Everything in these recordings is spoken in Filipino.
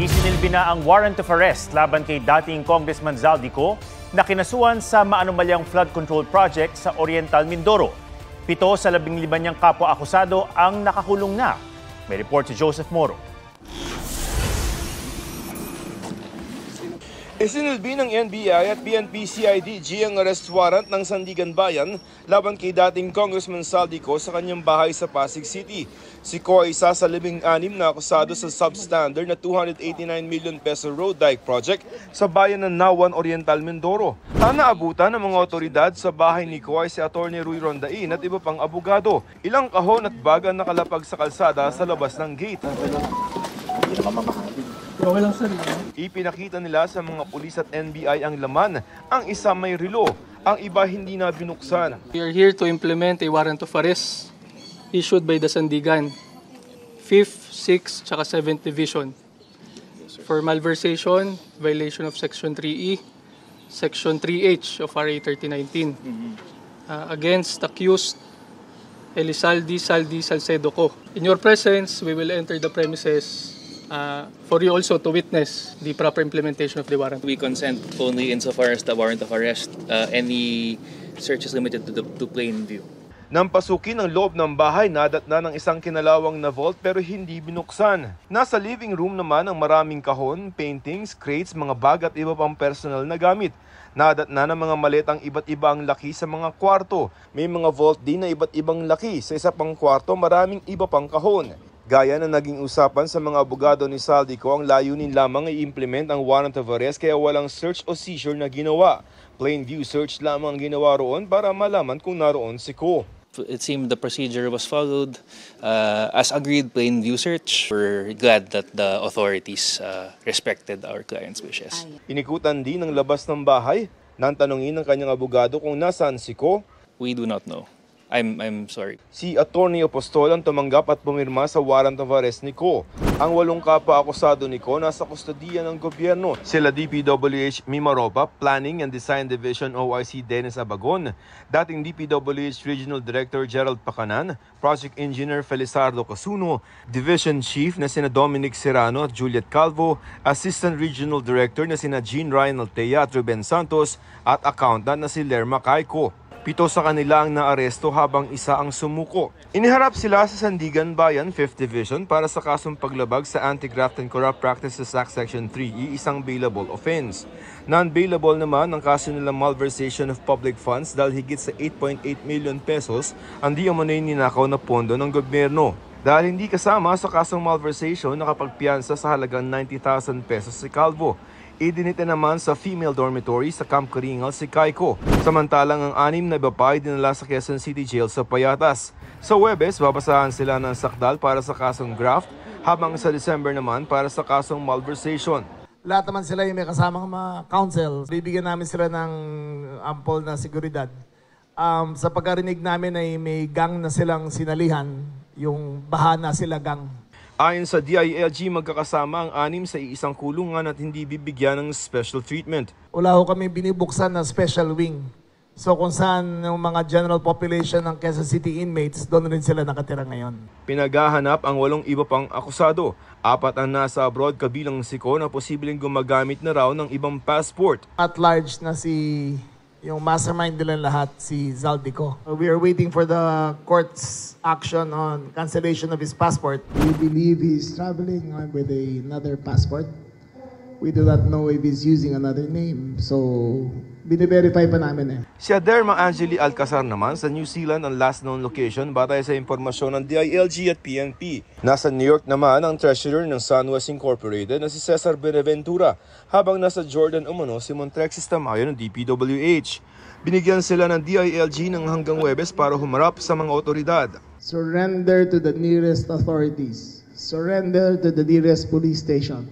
Isinilbi na ang warrant of arrest laban kay dating Congressman Zaldico na kinasuhan sa maanumalyang flood control project sa Oriental Mindoro. 7 sa 15 niyang kapwa-akusado ang nakakulong na. May report si Joseph Moro. Isinilbi ng NBI at PNP-CIDG ang arrest warrant ng Sandigan Bayan laban kay dating Congressman Zaldico sa kanyang bahay sa Pasig City. Si Ko ay isa sa 16 na akusado sa substandard na 289 million peso road dike project sa bayan ng Nawan, Oriental Mindoro. Ang naabutan ng mga otoridad sa bahay ni Ko ay si Atty. Ruy Rondain at iba pang abogado. Ilang kahon at bag ang nakalapag sa kalsada sa labas ng gate. Okay lang, sir. Ipinakita nila sa mga pulis at NBI ang laman. Ang isa may relo, ang iba hindi na binuksan. We are here to implement a warrant of arrest issued by the Sandigan 5th, 6th, tsaka 7th Division for malversation, violation of Section 3E, Section 3H of RA 3019 against accused Elizalde Salcedo Co. In your presence, we will enter the premises for you also to witness the proper implementation of the warrant. We consent only insofar as the warrant of arrest. Any search is limited to plain view. Nang pasukin ang loob ng bahay, nadatna ng isang kinalawang na vault pero hindi binuksan. Nasa living room naman ang maraming kahon, paintings, crates, mga bag at iba pang personal na gamit. Nadatna ng mga maletang iba't ibang laki sa mga kwarto. May mga vault din na iba't ibang laki. Sa isa pang kwarto, maraming iba pang kahon. Gaya na naging usapan sa mga abogado ni Zaldico, ang layunin lamang i-implement ang warrant of arrest kaya walang search o seizure na ginawa. Plain view search lamang ang ginawa roon para malaman kung naroon si Ko. It seemed the procedure was followed. As agreed, plain view search. We're glad that the authorities respected our client's wishes. Inikutan din ang labas ng bahay. Nang tanungin ng kanyang abogado kung nasaan si Ko. We do not know. I'm sorry. Si Atty. Apostol ang tumanggap at pumirma sa warrant of arrest ni Ko. Ang 8 kapwa-akusado ni Ko nasa kustodiya ng gobyerno. Sila DPWH Mimaropa, Planning and Design Division OIC Dennis Abagon, dating DPWH Regional Director Gerald Pacanan, Project Engineer Felizardo Casuno, Division Chief na sina Dominic Serrano at Juliet Calvo, Assistant Regional Director na sina Jean Ryan Altea at Ruben Santos, at Accountant na si Lerma Caico. 7 sa kanila ang naaresto habang isa ang sumuko. Iniharap sila sa Sandigan Bayan 5th Division para sa kasong paglabag sa Anti-Graft and Corrupt Practices Act Section 3E, isang bailable offense. Non-bailable naman ang kaso nilang malversation of public funds dahil higit sa 8.8 million pesos ang di umano'y ninakaw na pondo ng gobyerno. Dahil hindi kasama sa kasong malversation, nakapagpiyansa sa halagang 90,000 pesos si Calvo. Idinite naman sa female dormitory sa Camp Karingal si Caico. Samantalang ang 6 na iba pa ay dinala sa Quezon City Jail sa Payatas. Sa Huwebes, babasahan sila ng sakdal para sa kasong graft, habang sa December naman para sa kasong malversation. Lahat naman sila yung may kasamang mga counsel. Bibigyan namin sila ng ample na seguridad. Sa pagkarinig namin ay may gang na silang sinalihan, yung bahana sila gang. Ayon sa DILG, magkakasama ang 6 sa iisang kulungan at hindi bibigyan ng special treatment. Wala ho kami binibuksan na special wing. So kung saan yung mga general population ng Quezon City inmates, doon rin sila nakatira ngayon. Pinaghahanap ang 8 iba pang akusado. 4 ang nasa abroad kabilang si Ko na posibleng gumagamit na raw ng ibang passport. At large na yung mastermind nila lahat, si Zaldico. We are waiting for the court's action on cancellation of his passport. We believe he's traveling with another passport. We do not know if he's using another name. So, bine-verify pa namin eh. Si Aderma Angeli Alcazar naman sa New Zealand ang last known location batay sa impormasyon ng DILG at PNP. Nasa New York naman ang treasurer ng SunWest Incorporated na si Cesar Benaventura, habang nasa Jordan umano si Montrexis Tamayo ng DPWH. Binigyan sila ng DILG ng hanggang Huwebes para humarap sa mga otoridad. Surrender to the nearest authorities. Surrender to the nearest police station.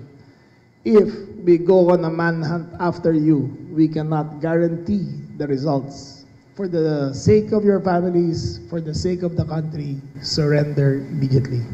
If we go on a manhunt after you, we cannot guarantee the results. For the sake of your families, for the sake of the country, surrender immediately.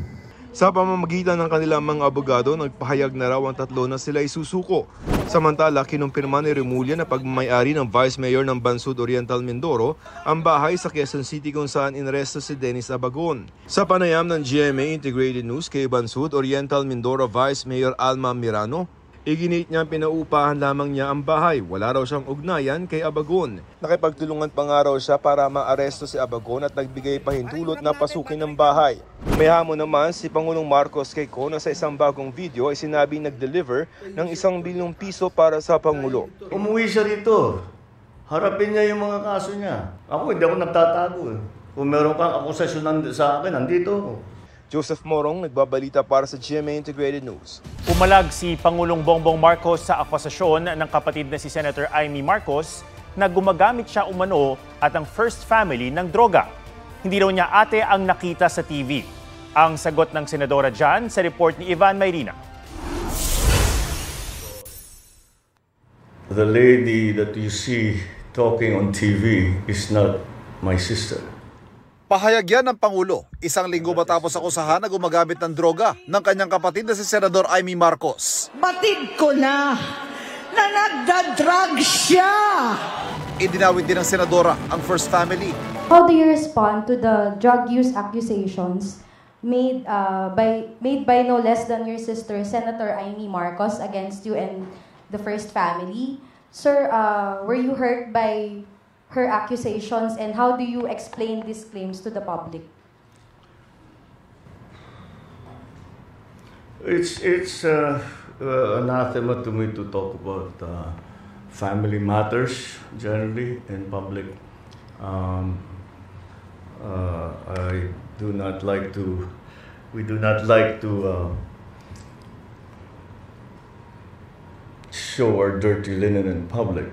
Sa pamamagitan ng kanilang mga abogado, nagpahayag na raw ang tatlo na sila isusuko. Samantala, kinumpirma ni Remulla na pagmamayari ng Vice Mayor ng Bansud Oriental Mindoro ang bahay sa Quezon City kung saan inaresto si Dennis Abagon. Sa panayam ng GMA Integrated News kay Bansud Oriental Mindoro Vice Mayor Alma Mirano, iginit niya pinaupahan lamang niya ang bahay. Wala raw siyang ugnayan kay Abagon. Nakipagtulungan pa nga raw siya para maaresto si Abagon at nagbigay pahintulot na pasukin ng bahay. May hamon naman si Pangulong Marcos kay Ko na sa isang bagong video ay sinabing nag-deliver ng 1 bilyong piso para sa Pangulo. Umuwi siya rito. Harapin niya yung mga kaso niya. Ako hindi ako nagtatago. Kung meron kang akusasyon sa akin, nandito ako. Joseph Morong, nagbabalita para sa GMA Integrated News. Umalag si Pangulong Bongbong Marcos sa akusasyon ng kapatid na si Senator Amy Marcos na gumagamit siya umano at ang first family ng droga. Hindi raw niya ate ang nakita sa TV. Ang sagot ng senadora dyan sa report ni Ivan Mayrina. The lady that you see talking on TV is not my sister. Pahayag yan ng Pangulo, isang linggo matapos akusahan na gumagamit ng droga ng kanyang kapatid na si Senador Amy Marcos. Batid ko na nagda-drug siya! Idinawit din ng senadora ang first family. How do you respond to the drug use accusations made by no less than your sister, Senator Amy Marcos, against you and the first family? Sir, were you hurt by her accusations, and how do you explain these claims to the public? It's anathema to me to talk about family matters generally in public. I do not like to. We do not like to show our dirty linen in public.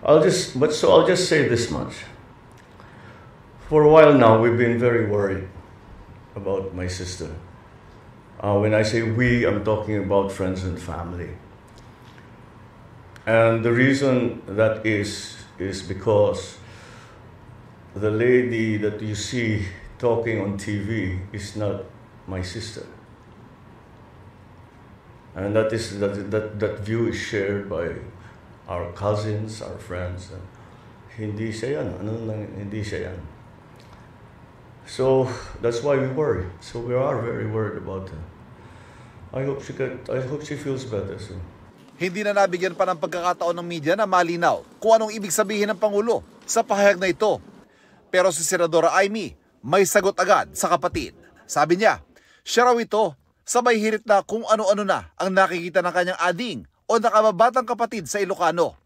I'll just say this much. For a while now, we've been very worried about my sister. When I say we, I'm talking about friends and family. And the reason that is because the lady that you see talking on TV is not my sister. And that view is shared by our cousins, our friends. Hindi siya yan. Hindi siya yan. So that's why we worry. So we are very worried about her. I hope she feels better soon. Hindi na nabigyan pa ng pagkakataon ng media na malinaw kung anong ibig sabihin ng Pangulo sa pahayag na ito. Pero si Senadora Amy may sagot agad sa kapatid. Sabi niya, siya raw ito, sabay hirit na kung ano-ano na ang nakikita ng kanyang ading o nakababatang kapatid sa Ilocano.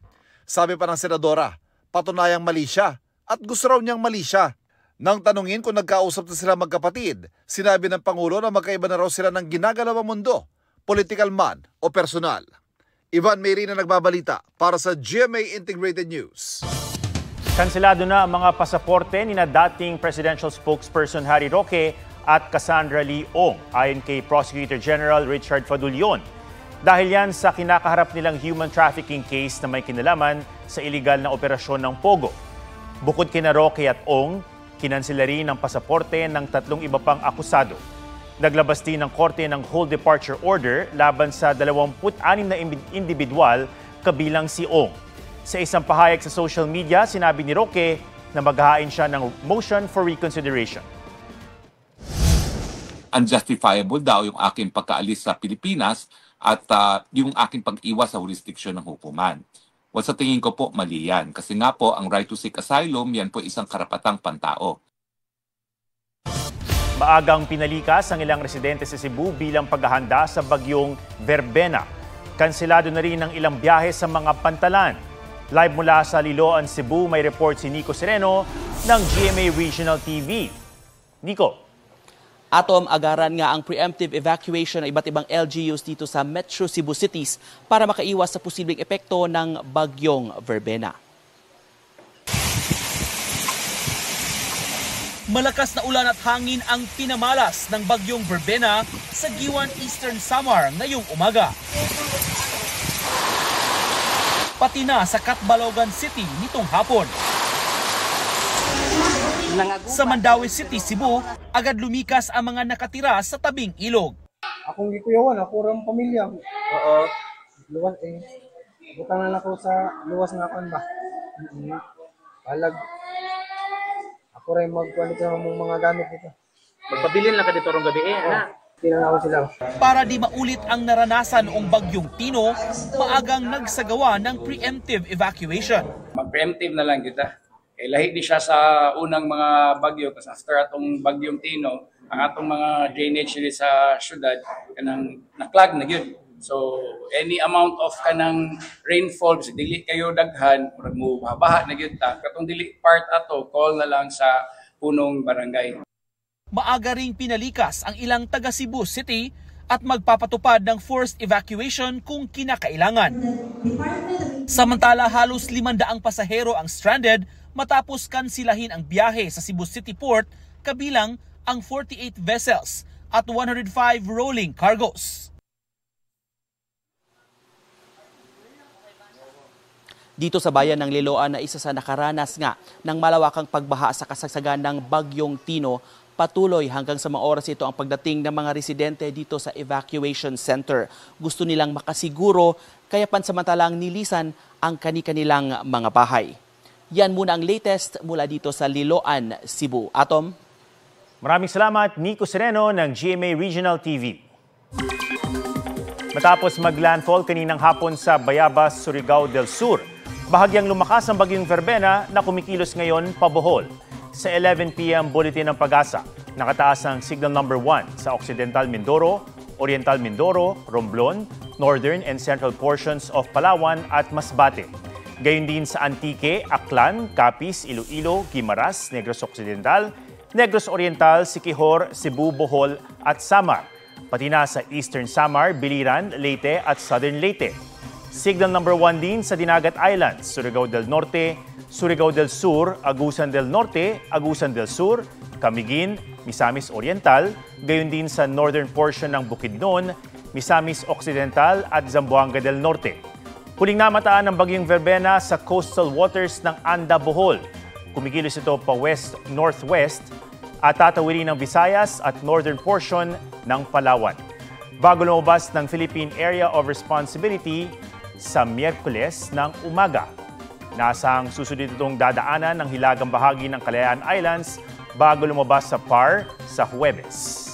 Sabi pa ng senadora, patunayang mali siya at gusto raw niyang mali siya. Nang tanungin kung nagkausap na sila magkapatid, sinabi ng Pangulo na magkaiba na raw sila ng ginagalawang mundo, political man o personal. Ivan Mayrina nagbabalita para sa GMA Integrated News. Kanselado na ang mga pasaporte ni na dating presidential spokesperson Harry Roque at Cassandra Lee Ong, ayon kay Prosecutor General Richard Fadulyon. Dahil yan sa kinakaharap nilang human trafficking case na may kinalaman sa iligal na operasyon ng Pogo. Bukod kina Roque at Ong, kinansela rin ang pasaporte ng 3 iba pang akusado. Naglabas din ng korte ng whole departure order laban sa 26 na individual kabilang si Ong. Sa isang pahayag sa social media, sinabi ni Roque na maghahain siya ng motion for reconsideration. Unjustifiable daw yung aking pagkaalis sa Pilipinas at yung aking pag-iwas sa jurisdiction ng hukuman. Well, sa tingin ko po, mali yan. Kasi nga po, ang right to seek asylum, yan po isang karapatang pantao. Maagang pinalikas ang ilang residente sa Cebu bilang paghahanda sa bagyong Verbena. Kanselado na rin ang ilang biyahe sa mga pantalan. Live mula sa Liloan, Cebu, may report si Nico Sereno ng GMA Regional TV. Nico. Atom, agaran nga ang preemptive evacuation ng iba't ibang LGUs dito sa Metro Cebu Cities para makaiwas sa posibleng epekto ng bagyong Verbena. Malakas na ulan at hangin ang pinamalas ng bagyong Verbena sa Giwan, Eastern Samar ngayong umaga. Pati na sa Catbalogan City nitong hapon. Sa Mandaue City, Cebu, agad lumikas ang mga nakatira sa tabing ilog. Akong gikuyawan, ako rin pamilya. Oo. Luwas butang na ako sa luwas nga kan ba. Palag. Ako rin magkuhan ito ng mga gamit dito. Magpabilin lang ka dito rong gabi ana. Para di maulit ang naranasan noong bagyong Tino, maagang nagsagawa ng preemptive evacuation. Mag-preemptive na lang kita. Lahi di siya sa unang mga bagyo kasi after atong bagyong Tino, ang atong mga drainage dili sa syudad kanang naklag na gyud. So any amount of kanang rainfall sa dili kayo daghan murag mo baha na gyud ta. Katong dili part ato call na lang sa punong barangay. Maaga ring pinalikas ang ilang taga Cebu City at magpapatupad ng forced evacuation kung kinakailangan. Samantala halos 500 pasahero ang stranded matapos kansilahin ang biyahe sa Cebu City Port kabilang ang 48 vessels at 105 rolling cargos. Dito sa bayan ng Liloan na isa sa nakaranas nga ng malawakang pagbaha sa kasagsagan ng bagyong Tino, patuloy hanggang sa mga oras ito ang pagdating ng mga residente dito sa evacuation center. Gusto nilang makasiguro kaya pansamantalang nilisan ang kani-kanilang mga bahay. Yan muna ang latest mula dito sa Liloan, Cebu. Atom? Maraming salamat, Nico Sereno ng GMA Regional TV. Matapos maglandfall kaninang hapon sa Bayabas, Surigao del Sur, bahagyang lumakas ang bagyong Verbena na kumikilos ngayon pa Bohol. Sa 11 p.m. Bulletin ng Pag-asa, nakataas ang signal number 1 sa Occidental Mindoro, Oriental Mindoro, Romblon, Northern and Central portions of Palawan at Masbate. Gayon din sa Antique, Aklan, Capiz, Iloilo, Guimaras, Negros Occidental, Negros Oriental, Siquijor, Cebu, Bohol at Samar. Pati na sa Eastern Samar, Biliran, Leyte at Southern Leyte. Signal number 1 din sa Dinagat Islands, Surigao del Norte, Surigao del Sur, Agusan del Norte, Agusan del Sur, Camiguin, Misamis Oriental, gayon din sa northern portion ng Bukidnon, Misamis Occidental at Zamboanga del Norte. Huling namataan ng bagyong Verbena sa coastal waters ng Anda, Bohol. Kumikilos ito pa west-northwest at tatawirin ng Visayas at northern portion ng Palawan. Bago lumabas ng Philippine Area of Responsibility sa Miyerkules ng umaga. Nasang susunod itong dadaanan ng hilagang bahagi ng Kalayaan Islands bago lumabas sa PAR sa Huwebes.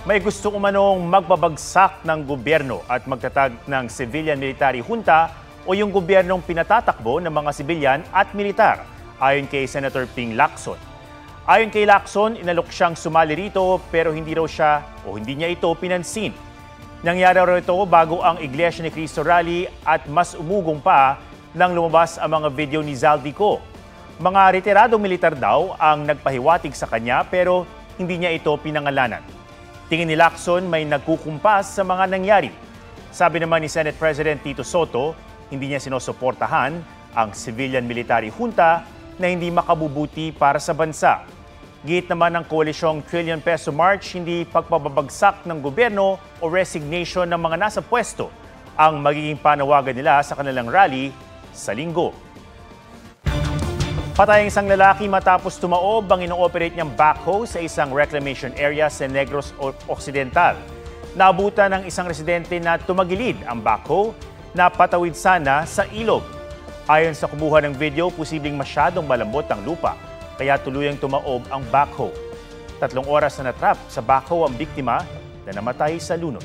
May gusto umanong magbabagsak ng gobyerno at magtatag ng civilian military junta o yung gobyernong pinatatakbo ng mga sibilyan at militar, ayon kay Senator Ping Lacson. Ayon kay Lacson, inalok siyang sumali rito pero hindi niya ito pinansin. Nangyari raw ito bago ang Iglesia ni Cristo rally at mas umugong pa nang lumabas ang mga video ni Zaldico. Mga retiradong militar daw ang nagpahiwatig sa kanya pero hindi niya ito pinangalanan. Tingin ni Lacson may nagkukumpas sa mga nangyari. Sabi naman ni Senate President Tito Soto, hindi niya sinusuportahan ang civilian military junta na hindi makabubuti para sa bansa. Git naman ng koalisyong trillion peso march, hindi pagpababagsak ng gobyerno o resignation ng mga nasa pwesto ang magiging panawagan nila sa kanilang rally sa Linggo. Patay ang isang lalaki matapos tumaob ang ino-operate niyang backhoe sa isang reclamation area sa Negros Occidental. Naabutan ng isang residente na tumagilid ang backhoe na patawid sana sa ilog. Ayon sa kumuha ng video, posibleng masyadong malambot ang lupa, kaya tuluyang tumaob ang backhoe. 3 oras na natrap sa backhoe ang biktima na namatay sa lunod.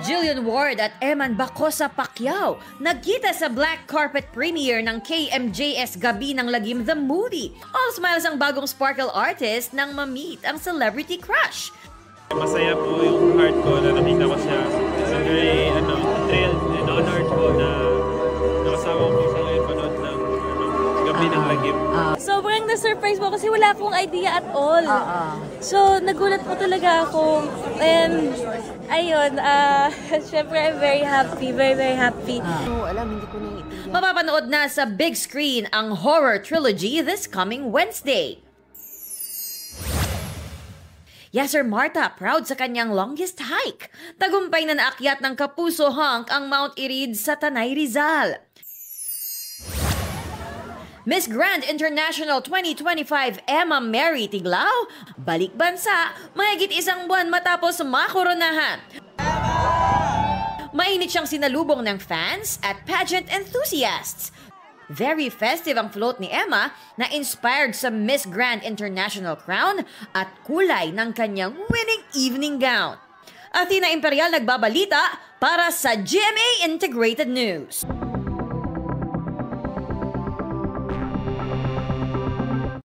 Jillian Ward at Eman Bacosa Pacquiao nagkita sa black carpet premiere ng KMJS Gabi ng Lagim The Movie. All smiles ang bagong sparkle artist nang ma-meet ang celebrity crush. Masaya po yung heart ko na nakita ko siya. So very thrilled and honored po na nakasama ko siya ngayon panood ng Gabi ng Lagim. Sobrang na-surprise po kasi wala akong idea at all. So nagulat po talaga ako. And ayun, syempre I'm very happy, very happy. Alam, hindi ko na mapapanood na sa big screen ang horror trilogy this coming Wednesday. Yes, Sir Marta, proud sa kanyang longest hike. Tagumpay na naakyat ng Kapuso Hunk ang Mount Irid sa Tanay, Rizal. Miss Grand International 2025 Emma Mary Tiglao, balik bansa, mahigit 1 buwan matapos makoronahan. Mainit siyang sinalubong ng fans at pageant enthusiasts. Very festive ang float ni Emma na inspired sa Miss Grand International crown at kulay ng kanyang winning evening gown. Athena Imperial nagbabalita para sa GMA Integrated News.